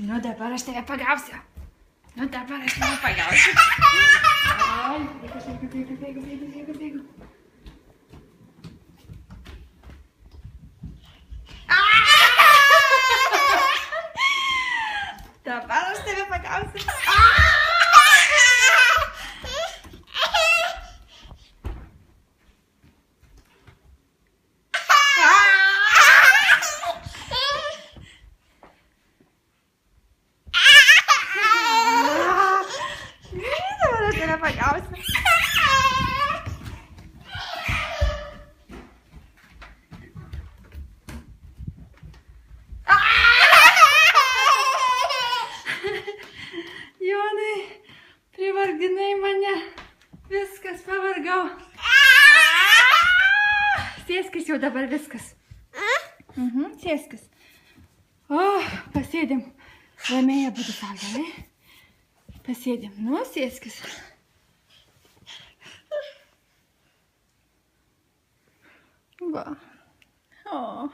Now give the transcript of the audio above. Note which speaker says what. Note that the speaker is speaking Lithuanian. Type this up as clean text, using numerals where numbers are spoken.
Speaker 1: Nu, dabar aš tave pagausiu. Nu, dabar aš tave pagausiu. Ai, bėgu. Dabar aš tave pagausiu. Pagausiu. Jonai, privarginai mane. Viskas, pavargau. Sėskis jau dabar viskas. Sėskis. O, pasėdim. Ramiai abudu sau, gerai? Pasėdim. Nu, sėskis. Va. O.